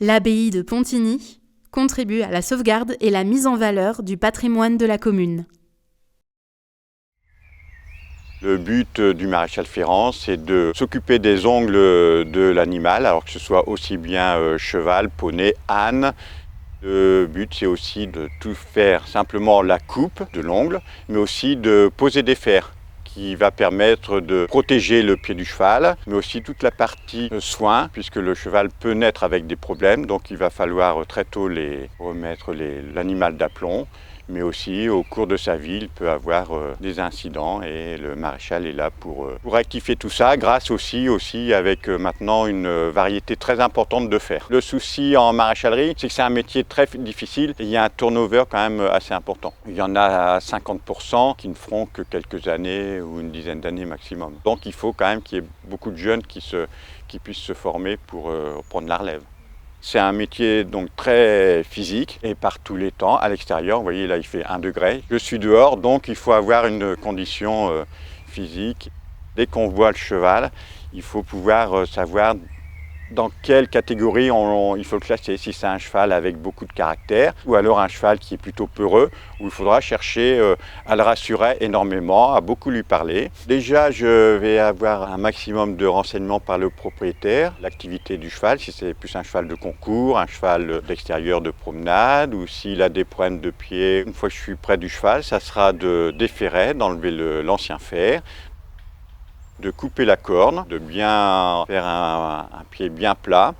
L'abbaye de Pontigny contribue à la sauvegarde et la mise en valeur du patrimoine de la commune. Le but du maréchal Ferrand, c'est de s'occuper des ongles de l'animal, alors que ce soit aussi bien cheval, poney, âne. Le but, c'est aussi de tout faire simplement la coupe de l'ongle, mais aussi de poser des fers, qui va permettre de protéger le pied du cheval, mais aussi toute la partie soin, puisque le cheval peut naître avec des problèmes, donc il va falloir très tôt remettre l'animal d'aplomb, mais aussi au cours de sa vie, il peut avoir des incidents et le maréchal est là pour rectifier tout ça, grâce aussi avec maintenant une variété très importante de fers. Le souci en maréchalerie, c'est que c'est un métier très difficile et il y a un turnover quand même assez important. Il y en a 50% qui ne feront que quelques années ou une dizaine d'années maximum. Donc il faut quand même qu'il y ait beaucoup de jeunes qui puissent se former pour prendre la relève. C'est un métier donc très physique et par tous les temps, à l'extérieur, vous voyez là il fait 1 degré. Je suis dehors, donc il faut avoir une condition physique. Dès qu'on voit le cheval, il faut pouvoir savoir dans quelle catégorie il faut le classer, si c'est un cheval avec beaucoup de caractère ou alors un cheval qui est plutôt peureux, où il faudra chercher à le rassurer énormément, à beaucoup lui parler. Déjà, je vais avoir un maximum de renseignements par le propriétaire, l'activité du cheval, si c'est plus un cheval de concours, un cheval d'extérieur de promenade ou s'il a des problèmes de pied. Une fois que je suis près du cheval, ça sera de déferrer, d'enlever l'ancien fer, de couper la corne, de bien faire un pied bien plat,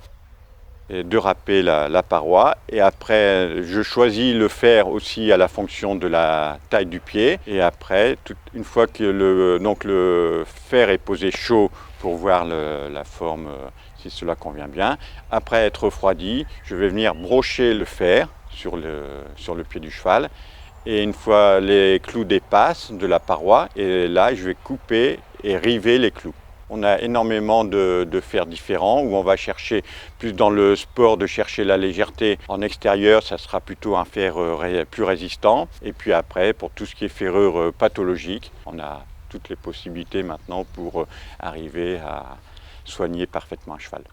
et de râper la paroi. Et après, je choisis le fer aussi à la fonction de la taille du pied. Et après, une fois que le fer est posé chaud pour voir la forme, si cela convient bien, après être refroidi, je vais venir brocher le fer sur le pied du cheval. Et une fois les clous dépassent de la paroi, et là, je vais couper et river les clous. On a énormément de fers différents où on va chercher, plus dans le sport, de chercher la légèreté. En extérieur, ça sera plutôt un fer plus résistant. Et puis après, pour tout ce qui est ferrure pathologique, on a toutes les possibilités maintenant pour arriver à soigner parfaitement un cheval.